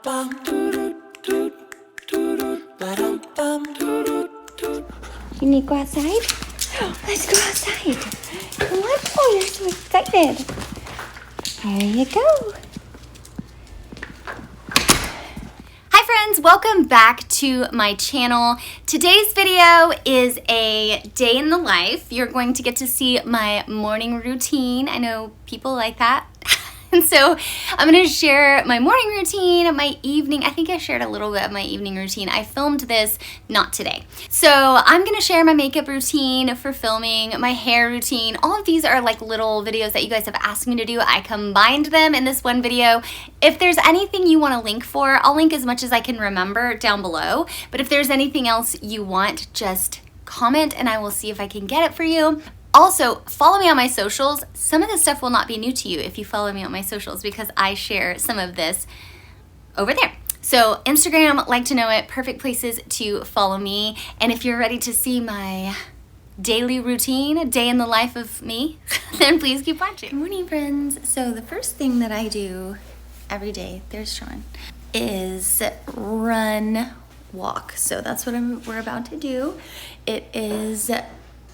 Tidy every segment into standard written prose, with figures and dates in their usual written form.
You need to go outside? Let's go outside. Come on. Oh, you're so excited. There you go. Hi friends, welcome back to my channel. Today's video is a day in the life. You're going to get to see my morning routine. I know people like that. And so I'm going to share my morning routine, my evening. I think I shared a little bit of my evening routine. I filmed this not today. So I'm going to share my makeup routine for filming, my hair routine. All of these are like little videos that you guys have asked me to do. I combined them in this one video. If there's anything you want to link for, I'll link as much as I can remember down below. But if there's anything else you want, just comment and I will see if I can get it for you. Also, follow me on my socials. Some of this stuff will not be new to you if you follow me on my socials because I share some of this over there. So Instagram, like to know it, perfect places to follow me. And if you're ready to see my daily routine, day in the life of me, then please keep watching. Good morning, friends. So the first thing that I do every day, there's Sean, is run, walk. So that's what we're about to do. It is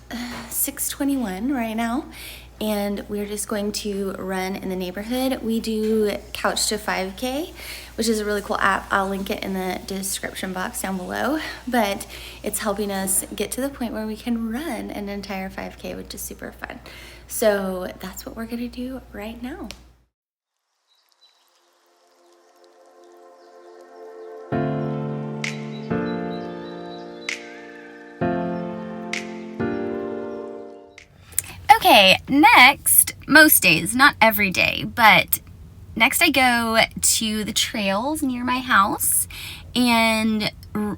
6:21 right now, and we're just going to run in the neighborhood. We do Couch to 5K, which is a really cool app. I'll link it in the description box down below, but it's helping us get to the point where we can run an entire 5K, which is super fun. So that's what we're gonna do right now. Okay, next, most days, not every day, but next I go to the trails near my house and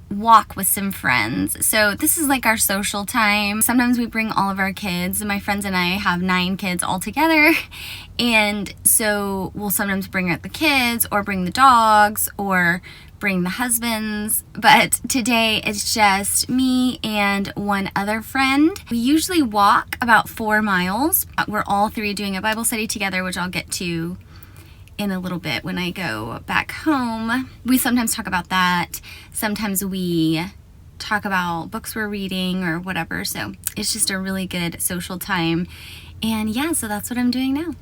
walk with some friends. So this is like our social time. Sometimes we bring all of our kids. My friends and I have 9 kids all together. And so we'll sometimes bring out the kids or bring the dogs or bring the husbands, but today it's just me and one other friend. We usually walk about 4 miles. We're all 3 doing a Bible study together, which I'll get to in a little bit when I go back home. We sometimes talk about that. Sometimes we talk about books we're reading or whatever. So it's just a really good social time. And yeah, so that's what I'm doing now.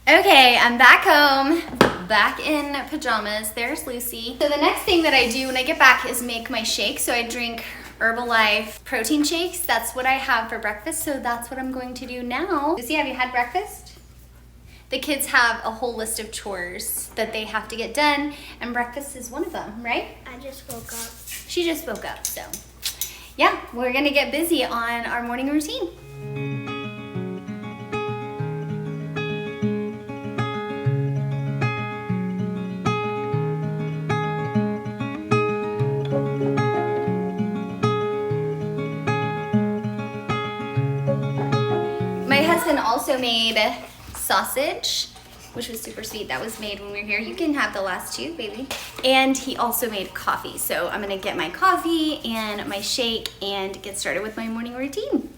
Okay, I'm back home, back in pajamas. There's Lucy. So the next thing that I do when I get back is make my shake. So I drink Herbalife protein shakes. That's what I have for breakfast. So that's what I'm going to do now. Lucy, have you had breakfast? The kids have a whole list of chores that they have to get done, and breakfast is one of them, right? I just woke up. She just woke up, so yeah, we're gonna get busy on our morning routine. My husband also made sausage, which was super sweet. That was made when we were here. You can have the last 2, baby. And he also made coffee. So I'm gonna get my coffee and my shake and get started with my morning routine.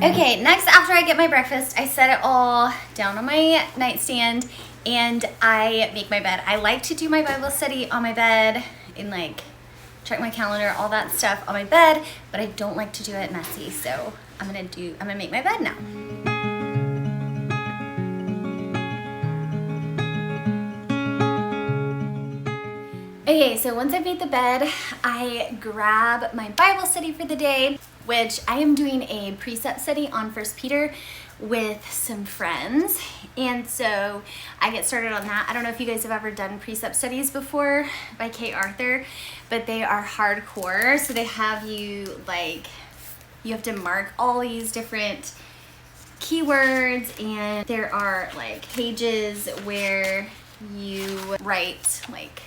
Okay, next after I get my breakfast, I set it all down on my nightstand and I make my bed. I like to do my Bible study on my bed and like check my calendar, all that stuff on my bed, but I don't like to do it messy, so I'm gonna make my bed now. Okay, so once I've made the bed, I grab my Bible study for the day, which I am doing a precept study on 1 Peter with some friends. And so I get started on that. I don't know if you guys have ever done precept studies before by Kay Arthur, but they are hardcore. So they have you like, you have to mark all these different keywords, and there are like pages where you write like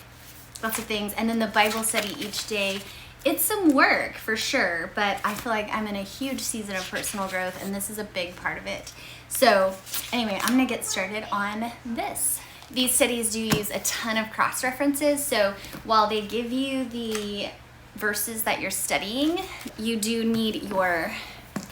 lots of things, and then the Bible study each day. It's some work for sure, but I feel like I'm in a huge season of personal growth and this is a big part of it. So anyway, I'm gonna get started on this. These studies do use a ton of cross-references, so while they give you the verses that you're studying, you do need your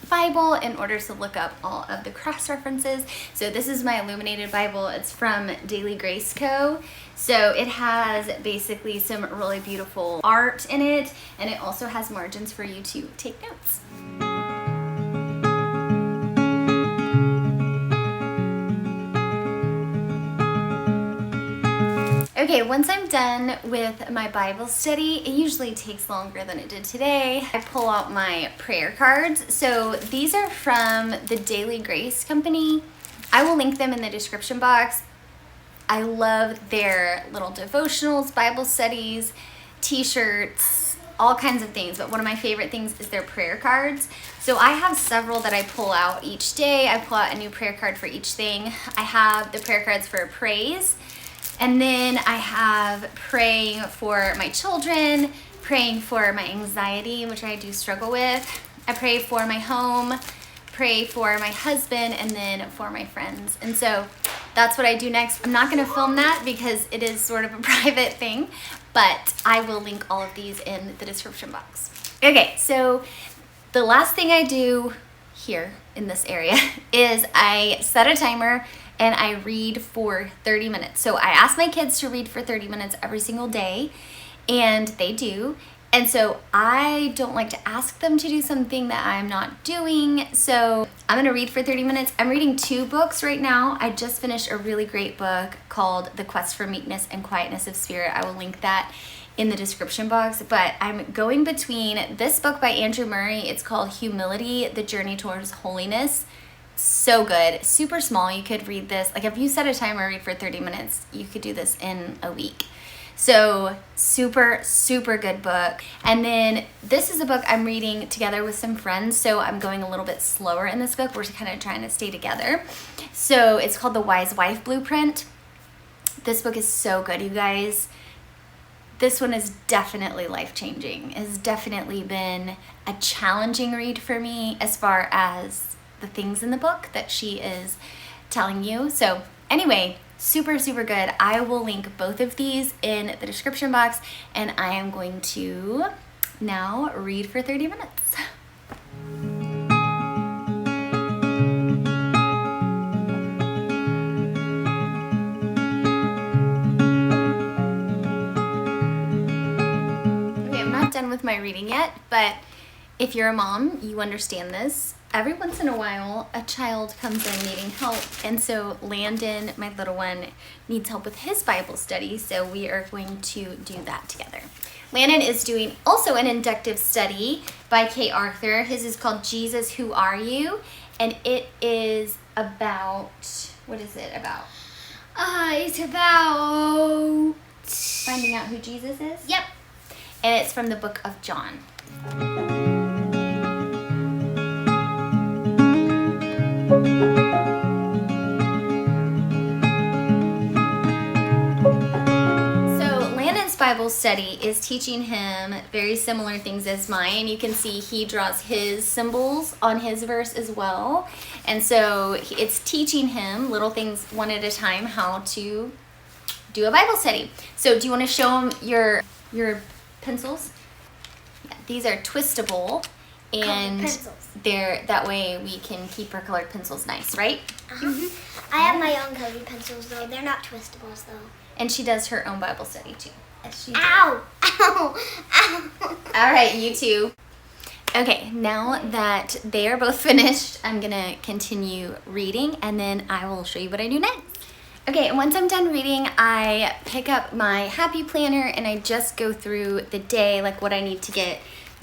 Bible in order to look up all of the cross references. So this is my illuminated Bible. It's from Daily Grace Co. So it has basically some really beautiful art in it, and it also has margins for you to take notes. Okay, once I'm done with my Bible study, it usually takes longer than it did today. I pull out my prayer cards. So these are from the Daily Grace Company. I will link them in the description box. I love their little devotionals, Bible studies, t-shirts, all kinds of things. But one of my favorite things is their prayer cards. So I have several that I pull out each day. I pull out a new prayer card for each thing. I have the prayer cards for praise. And then I have praying for my children, praying for my anxiety, which I do struggle with. I pray for my home, pray for my husband, and then for my friends. And so that's what I do next. I'm not gonna film that because it is sort of a private thing, but I will link all of these in the description box. Okay, so the last thing I do here in this area is I set a timer and I read for 30 minutes. So I ask my kids to read for 30 minutes every single day, and they do. And so I don't like to ask them to do something that I'm not doing. So I'm gonna read for 30 minutes. I'm reading 2 books right now. I just finished a really great book called The Quest for Meekness and Quietness of Spirit. I will link that in the description box. But I'm going between this book by Andrew Murray. It's called Humility, The Journey Towards Holiness. So good, super small. You could read this, like if you set a timer, read for 30 minutes, you could do this in a week. So super, super good book. And then this is a book I'm reading together with some friends. So I'm going a little bit slower in this book. We're kind of trying to stay together. So it's called The Wise Wife Blueprint. This book is so good, you guys. This one is definitely life-changing. It has definitely been a challenging read for me as far as the things in the book that she is telling you. So anyway, super, super good. I will link both of these in the description box, and I am going to now read for 30 minutes. Okay, I'm not done with my reading yet, but if you're a mom, you understand this. Every once in a while, a child comes in needing help, and so Landon, my little one, needs help with his Bible study, so we are going to do that together. Landon is doing also an inductive study by Kay Arthur. His is called Jesus, Who Are You? And it is about, what is it about? It's about finding out who Jesus is? Yep. And it's from the book of John. Bible study is teaching him very similar things as mine. You can see he draws his symbols on his verse as well. And so it's teaching him little things one at a time how to do a Bible study. So do you want to show him your pencils? Yeah, these are twistable, and they're that way we can keep our colored pencils nice, right? I have my own colored pencils though. They're not twistables though. And she does her own Bible study too. Ow! Ow! Ow! All right, you two. Okay, now that they are both finished, I'm gonna continue reading, and then I will show you what I do next. Okay, and once I'm done reading, I pick up my happy planner and I just go through the day, like what I need to get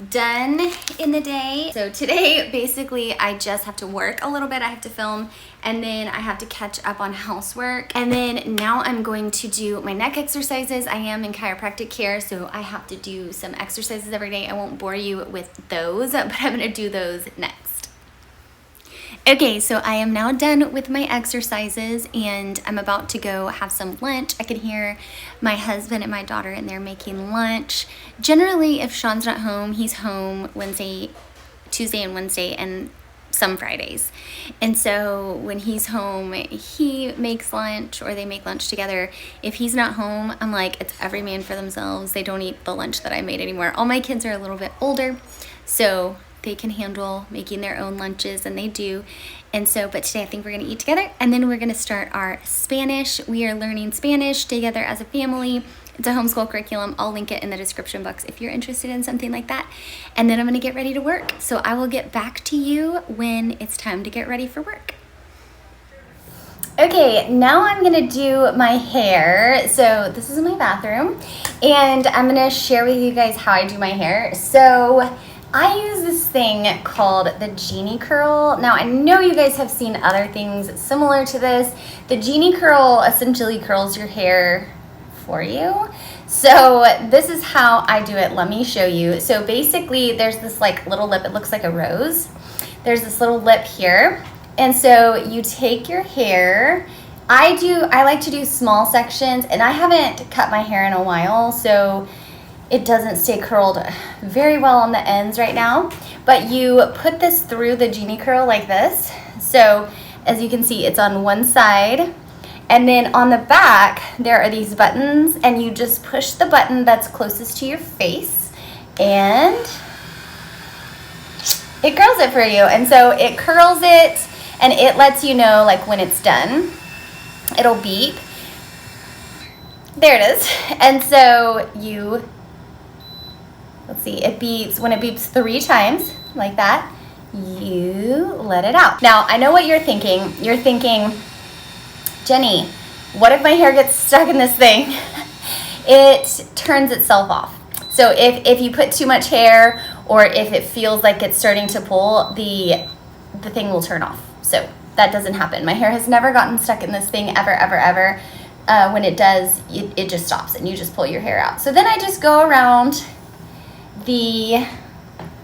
done in the day. So today, basically, I just have to work a little bit. I have to film, and then I have to catch up on housework. And then now I'm going to do my neck exercises. I am in chiropractic care, so I have to do some exercises every day. I won't bore you with those, but I'm gonna do those next. Okay, so I am now done with my exercises, and I'm about to go have some lunch. I can hear my husband and my daughter in there making lunch. Generally, if Sean's not home, he's home Tuesday and Wednesday, and some Fridays. And so when he's home, he makes lunch, or they make lunch together. If he's not home, I'm like, it's every man for themselves. They don't eat the lunch that I made anymore. All my kids are a little bit older, so they can handle making their own lunches, and they do. And so, but today I think we're gonna eat together, and then we're gonna start our Spanish. We are learning Spanish together as a family. It's a homeschool curriculum. I'll link it in the description box if you're interested in something like that. And then I'm gonna get ready to work. So I will get back to you when it's time to get ready for work. Okay, now I'm gonna do my hair. So this is my bathroom, and I'm gonna share with you guys how I do my hair. So I use this thing called the Genie Curl. Now I know you guys have seen other things similar to this. The Genie Curl essentially curls your hair for you. So this is how I do it. Let me show you. So basically there's this like little lip, it looks like a rose. There's this little lip here. And so you take your hair. I like to do small sections, and I haven't cut my hair in a while, so it doesn't stay curled very well on the ends right now. But you put this through the Genie Curl like this. So as you can see, it's on one side. And then on the back, there are these buttons, and you just push the button that's closest to your face, and it curls it for you. And so it curls it, and it lets you know like when it's done. It'll beep. There it is. And so you, let's see, it beeps. When it beeps 3 times, like that, you let it out. Now, I know what you're thinking. You're thinking, Jenny, what if my hair gets stuck in this thing? It turns itself off. So if you put too much hair, or if it feels like it's starting to pull, the thing will turn off. So that doesn't happen. My hair has never gotten stuck in this thing ever, ever, ever. When it does, it just stops, and you just pull your hair out. So then I just go around the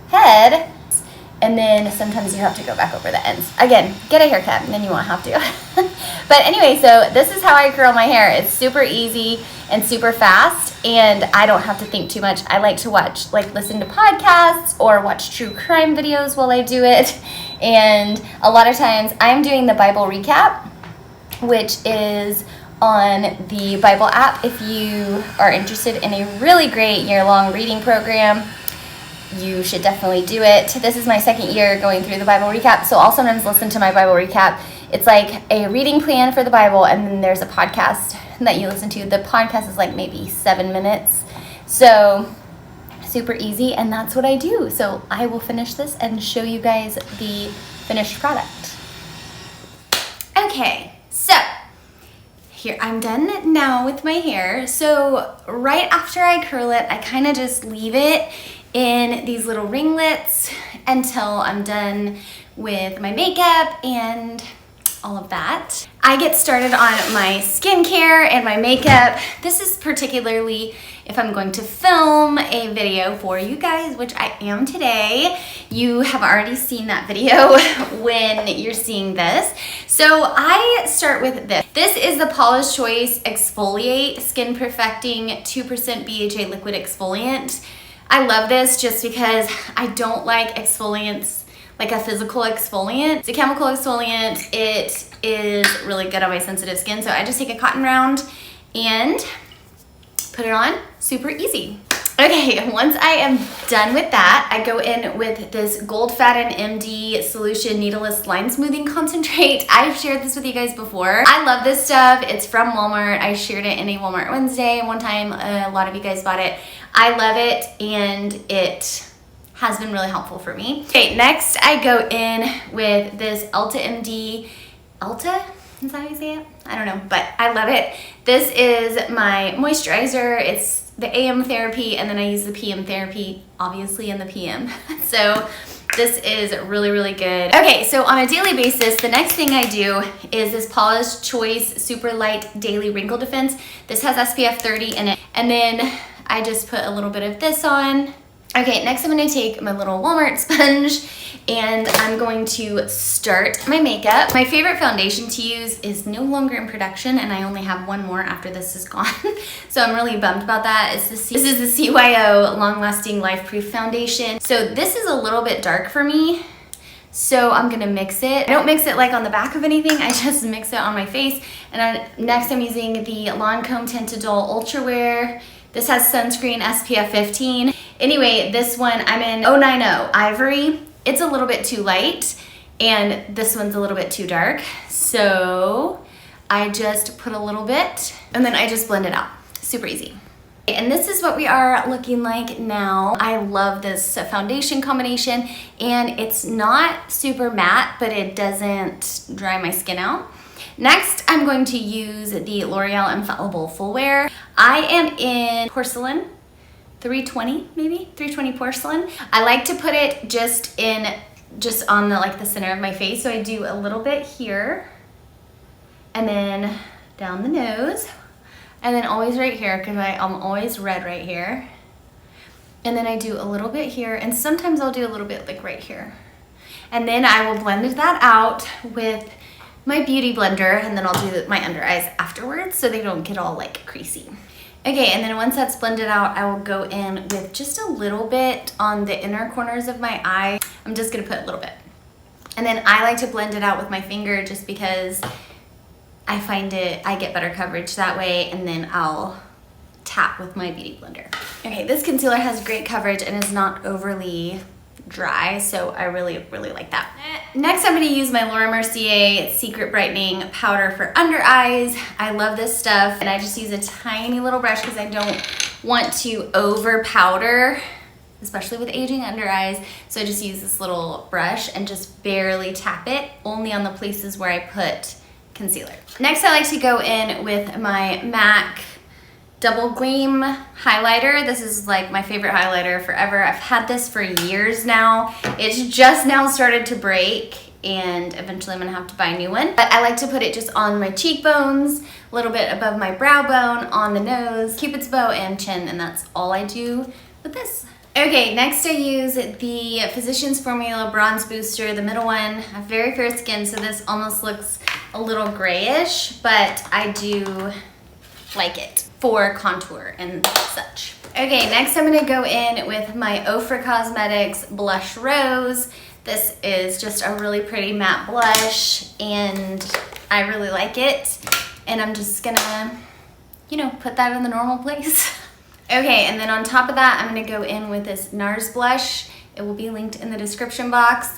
head, and then sometimes you have to go back over the ends. Again, get a haircut, and then you won't have to. But anyway, so this is how I curl my hair. It's super easy and super fast, and I don't have to think too much. I like to listen to podcasts or watch true crime videos while I do it. And a lot of times I'm doing the Bible recap, which is on the Bible app. If you are interested in a really great year-long reading program, you should definitely do it. This is my 2nd year going through the Bible recap, so I'll sometimes listen to my Bible recap. It's like a reading plan for the Bible, and then there's a podcast that you listen to. The podcast is like maybe 7 minutes. So super easy, and that's what I do. So I will finish this and show you guys the finished product. Okay, so here, I'm done now with my hair. So right after I curl it, I kind of just leave it in these little ringlets until I'm done with my makeup and all of that. I get started on my skincare and my makeup. This is particularly if I'm going to film a video for you guys, which I am today. You have already seen that video when you're seeing this. So I start with this. This is the Paula's Choice Exfoliate Skin Perfecting 2% BHA Liquid Exfoliant. I love this just because I don't like exfoliants like a physical exfoliant. It's a chemical exfoliant. It is really good on my sensitive skin. So I just take a cotton round and put it on. Super easy. Okay, once I am done with that, I go in with this Gold Fatten MD Solution Needleless Line Smoothing Concentrate. I've shared this with you guys before. I love this stuff. It's from Walmart. I shared it in a Walmart Wednesday one time. A lot of you guys bought it. I love it, and it has been really helpful for me. Okay, next I go in with this Ulta MD, Ulta? Is that how you say it? I don't know, but I love it. This is my moisturizer. It's the AM therapy, and then I use the PM therapy, obviously in the PM. So this is really, really good. Okay, so on a daily basis, the next thing I do is this Paula's Choice Super Light Daily Wrinkle Defense. This has SPF 30 in it. And then I just put a little bit of this on. Okay, next I'm gonna take my little Walmart sponge, and I'm going to start my makeup. My favorite foundation to use is no longer in production, and I only have one more after this is gone. So I'm really bummed about that. This is the CYO Long Lasting Life Proof Foundation. So this is a little bit dark for me, so I'm gonna mix it. I don't mix it like on the back of anything, I just mix it on my face. And next I'm using the Lancome Tinted Dull Ultra Wear. This has sunscreen SPF 15. Anyway, this one I'm in 090 Ivory. it's a little bit too light and this one's a little bit too dark. So I just put a little bit and then I just blend it out. Super easy. And this is what we are looking like now. I love this foundation combination, and it's not super matte, but it doesn't dry my skin out. Next, I'm going to use the L'Oreal Infallible Full Wear. I am in porcelain, 320 maybe, 320 porcelain. I like to put it just on the center of my face. So I do a little bit here, and then down the nose. And then always right here, because I'm always red right here. And then I do a little bit here, and sometimes I'll do a little bit like right here. And then I will blend that out with my beauty blender, and then I'll do my under eyes afterwards so they don't get all like creasy. Okay, and then once that's blended out, I will go in with just a little bit on the inner corners of my eye. I'm just gonna put a little bit. And then I like to blend it out with my finger just because I find I get better coverage that way, and then I'll tap with my beauty blender. Okay, this concealer has great coverage and is not overly dry, so I really, really like that. Next, I'm gonna use my Laura Mercier Secret Brightening Powder for under eyes. I love this stuff, and I just use a tiny little brush because I don't want to over powder, especially with aging under eyes. So I just use this little brush and just barely tap it, only on the places where I put concealer. Next, I like to go in with my MAC Double Gleam highlighter. This is like my favorite highlighter forever. I've had this for years now. It's just now started to break, and eventually I'm gonna have to buy a new one. But I like to put it just on my cheekbones, a little bit above my brow bone, on the nose, Cupid's bow, and chin, and that's all I do with this. Okay, next I use the Physicians Formula Bronze Booster, the middle one. I have very fair skin, so this almost looks a little grayish, but I do like it for contour and such. Okay, next I'm gonna go in with my Ofra Cosmetics Blush Rose. This is just a really pretty matte blush, and I really like it. And I'm just gonna, put that in the normal place. Okay, and then on top of that, I'm gonna go in with this NARS blush. It will be linked in the description box,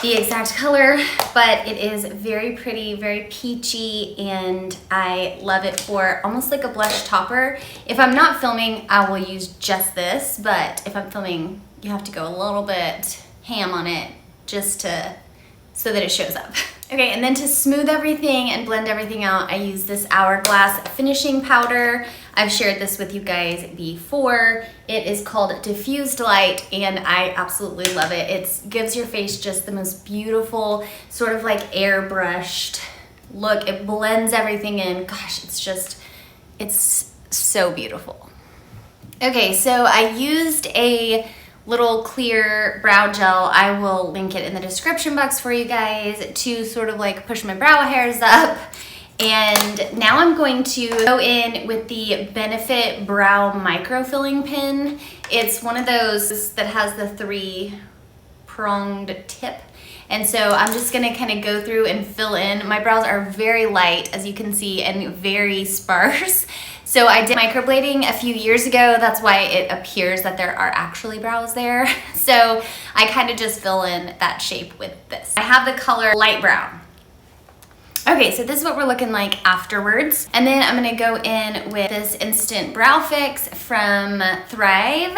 the exact color, but it is very pretty, very peachy, and I love it for almost like a blush topper. If I'm not filming, I will use just this, but if I'm filming, you have to go a little bit ham on it just so that it shows up. Okay, and then to smooth everything and blend everything out, I use this Hourglass finishing powder. I've shared this with you guys before. It is called Diffused Light, and I absolutely love it. It gives your face just the most beautiful, sort of like airbrushed look. It blends everything in. Gosh, it's so beautiful. Okay, so I used a little clear brow gel. I will link it in the description box for you guys to sort of like push my brow hairs up. And now I'm going to go in with the Benefit Brow Microfilling Pen. It's one of those that has the 3-pronged tip. And so I'm just gonna kind of go through and fill in. My brows are very light, as you can see, and very sparse. So I did microblading a few years ago. That's why it appears that there are actually brows there. So I kind of just fill in that shape with this. I have the color light brown. Okay, so this is what we're looking like afterwards. And then I'm gonna go in with this Instant Brow Fix from Thrive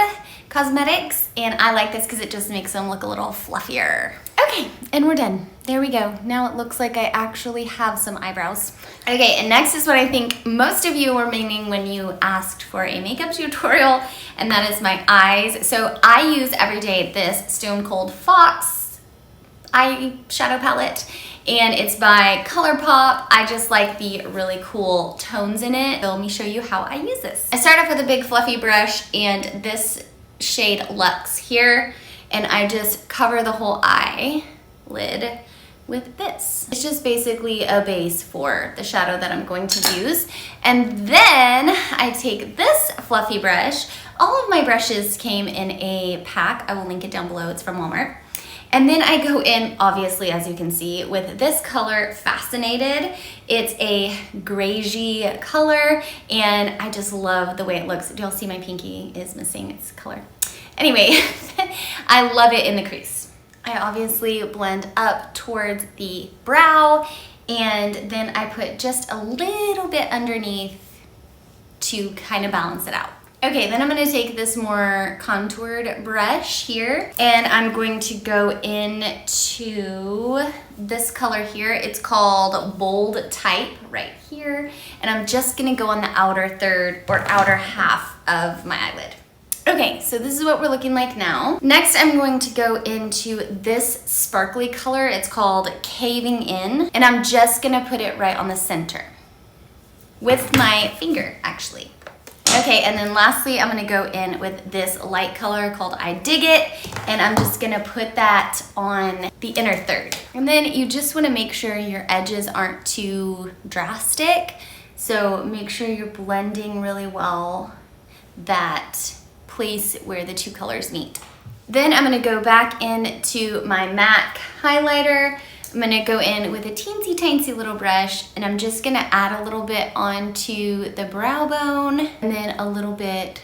Cosmetics. And I like this because it just makes them look a little fluffier. Okay, and we're done. There we go. Now it looks like I actually have some eyebrows. Okay, and next is what I think most of you were meaning when you asked for a makeup tutorial, and that is my eyes. So I use every day this Stone Cold Fox eyeshadow palette, and it's by ColourPop. I just like the really cool tones in it. So let me show you how I use this. I start off with a big fluffy brush and this shade Luxe here, and I just cover the whole eyelid with this. It's just basically a base for the shadow that I'm going to use. And then I take this fluffy brush. All of my brushes came in a pack. I will link it down below. It's from Walmart. And then I go in, obviously, as you can see, with this color, Fascinated. It's a greigey color, and I just love the way it looks. Do y'all see my pinky is missing its color? Anyway, I love it in the crease. I obviously blend up towards the brow, and then I put just a little bit underneath to kind of balance it out. Okay, then I'm gonna take this more contoured brush here, and I'm going to go into this color here. It's called Bold Type right here, and I'm just gonna go on the outer third or outer half of my eyelid. Okay, so this is what we're looking like now. Next, I'm going to go into this sparkly color. It's called Caving In, and I'm just gonna put it right on the center with my finger, actually. Okay, and then lastly, I'm gonna go in with this light color called I Dig It, and I'm just gonna put that on the inner third. And then you just wanna make sure your edges aren't too drastic, so make sure you're blending really well that place where the two colors meet. Then I'm gonna go back into my MAC highlighter. I'm gonna go in with a teensy tiny little brush, and I'm just gonna add a little bit onto the brow bone and then a little bit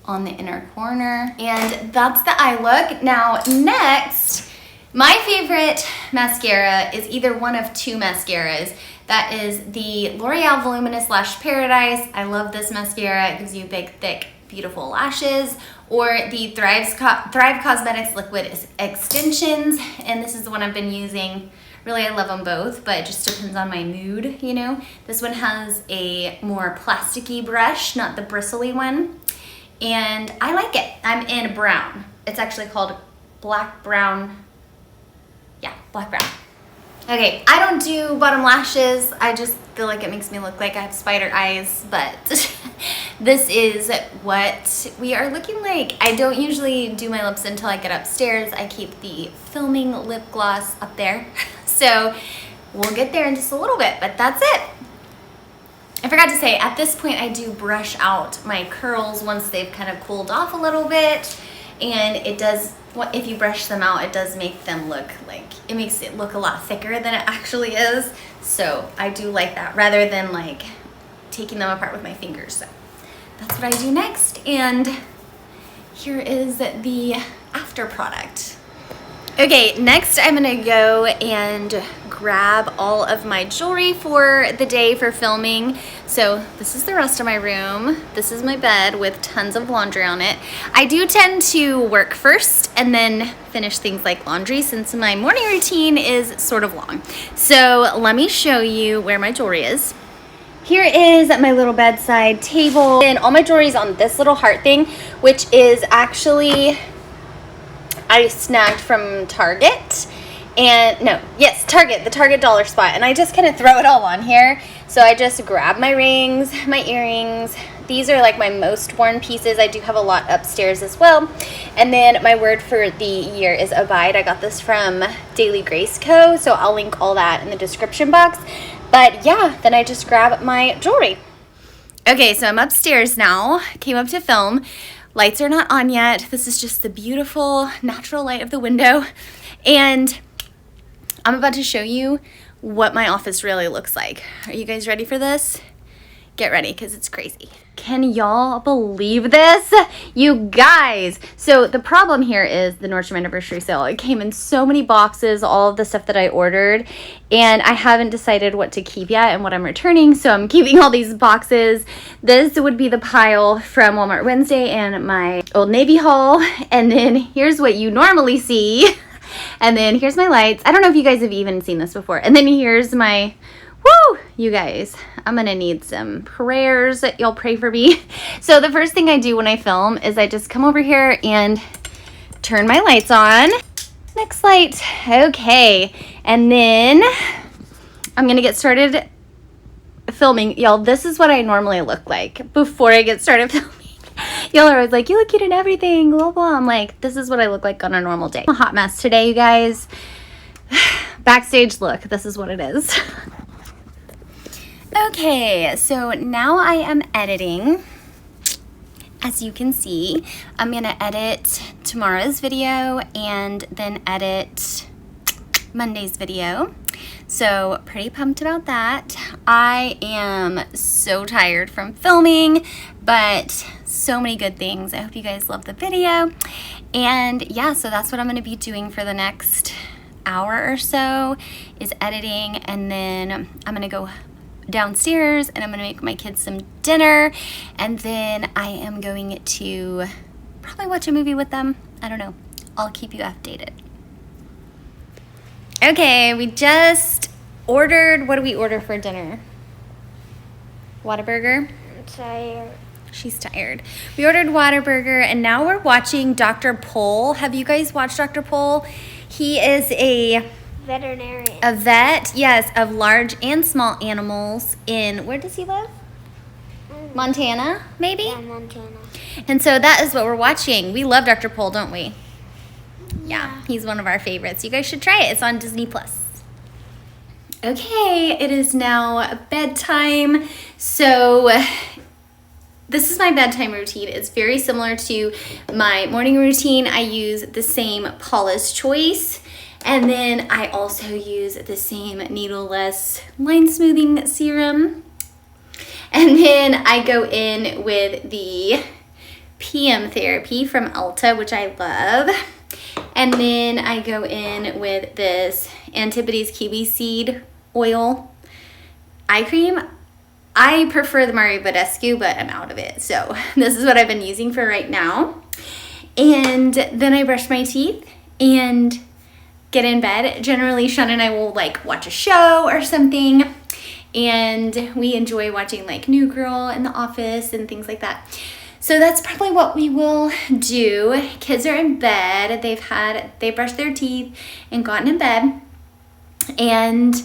on the inner corner. And that's the eye look. Now next, my favorite mascara is either one of two mascaras. That is the L'Oreal Voluminous Lash Paradise. I love this mascara. It gives you big, thick, beautiful lashes, or the Thrive Cosmetics Liquid Extensions, and this is the one I've been using. Really, I love them both, but it just depends on my mood, you know? This one has a more plasticky brush, not the bristly one, and I like it. I'm in brown. It's actually called black brown. Yeah, black brown. Okay, I don't do bottom lashes. I just feel like it makes me look like I have spider eyes, but this is what we are looking like. I don't usually do my lips until I get upstairs. I keep the filming lip gloss up there. So we'll get there in just a little bit, but that's it. I forgot to say, at this point I do brush out my curls once they've kind of cooled off a little bit, and it does, if you brush them out, it does make them look like, it makes it look a lot thicker than it actually is. So I do like that rather than like taking them apart with my fingers. So that's what I do next, and here is the after product. Okay, next I'm gonna go and grab all of my jewelry for the day for filming. So this is the rest of my room. This is my bed with tons of laundry on it. I do tend to work first and then finish things like laundry since my morning routine is sort of long. So let me show you where my jewelry is. Here is my little bedside table, and all my jewelry is on this little heart thing, which is actually I snagged from Target. And no, yes, Target, the Target dollar spot, and I just kind of throw it all on here. So I just grab my rings, my earrings. These are like my most worn pieces. I do have a lot upstairs as well. And then my word for the year is abide. I got this from Daily Grace Co. So I'll link all that in the description box. But yeah, then I just grab my jewelry. Okay, so I'm upstairs now. Came up to film. Lights are not on yet. This is just the beautiful natural light of the window. And I'm about to show you what my office really looks like. Are you guys ready for this? Get ready, because it's crazy. Can y'all believe this? You guys! So the problem here is the Nordstrom anniversary sale. It came in so many boxes, all of the stuff that I ordered, and I haven't decided what to keep yet and what I'm returning, so I'm keeping all these boxes. This would be the pile from Walmart Wednesday and my Old Navy haul, and then here's what you normally see. And then here's my lights. I don't know if you guys have even seen this before. And then here's my, woo, you guys, I'm gonna need some prayers. Y'all pray for me. So the first thing I do when I film is I just come over here and turn my lights on. Next light, okay. And then I'm gonna get started filming. Y'all, this is what I normally look like before I get started filming. Y'all are always like, you look cute and everything, blah, blah. I'm like, this is what I look like on a normal day. I'm a hot mess today, you guys. Backstage look, this is what it is. Okay, so now I am editing. As you can see, I'm gonna edit tomorrow's video and then edit Monday's video. So pretty pumped about that. I am so tired from filming, but so many good things. I hope you guys love the video. And yeah, so that's what I'm gonna be doing for the next hour or so, is editing, and then I'm gonna go downstairs and I'm gonna make my kids some dinner, and then I am going to probably watch a movie with them. I don't know. I'll keep you updated. Okay, we just ordered, what did we order for dinner? Whataburger? I'm tired. She's tired. We ordered Whataburger, and now we're watching Dr. Pol. Have you guys watched Dr. Pol? He is a Veterinarian. vet, yes, of large and small animals in, where does he live? Montana, maybe? Yeah, Montana. And so that is what we're watching. We love Dr. Pol, don't we? Yeah, he's one of our favorites. You guys should try it. It's on Disney Plus. Okay, it is now bedtime. So this is my bedtime routine. It's very similar to my morning routine. I use the same Paula's Choice, and then I also use the same needleless line smoothing serum. And then I go in with the PM therapy from Ulta, which I love. And then I go in with this Antipodes kiwi seed oil eye cream. I prefer the Mario Badescu, but I'm out of it. So this is what I've been using for right now. And then I brush my teeth and get in bed. Generally, Sean and I will like watch a show or something. And we enjoy watching like New Girl in The Office and things like that. So that's probably what we will do. Kids are in bed. They brushed their teeth and gotten in bed. And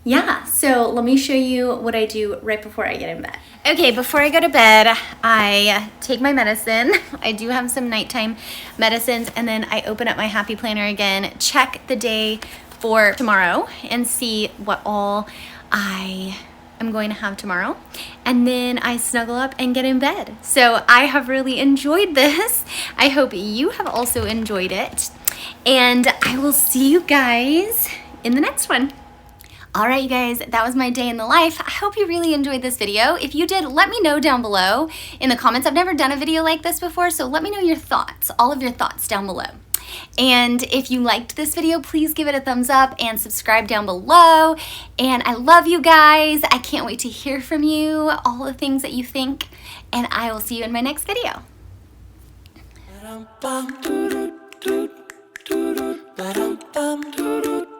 yeah, so let me show you what I do right before I get in bed. Okay, before I go to bed, I take my medicine. I do have some nighttime medicines, and then I open up my Happy Planner again, check the day for tomorrow, and see what all I am going to have tomorrow. And then I snuggle up and get in bed. So I have really enjoyed this. I hope you have also enjoyed it. And I will see you guys in the next one. All right, you guys, that was my day in the life. I hope you really enjoyed this video. If you did, let me know down below in the comments. I've never done a video like this before, so let me know your thoughts, all of your thoughts down below. And if you liked this video, please give it a thumbs up and subscribe down below. And I love you guys. I can't wait to hear from you, all the things that you think, and I will see you in my next video. Ba-dum-bum, doo-doo, doo-doo, doo-doo, ba-dum-bum, doo-doo.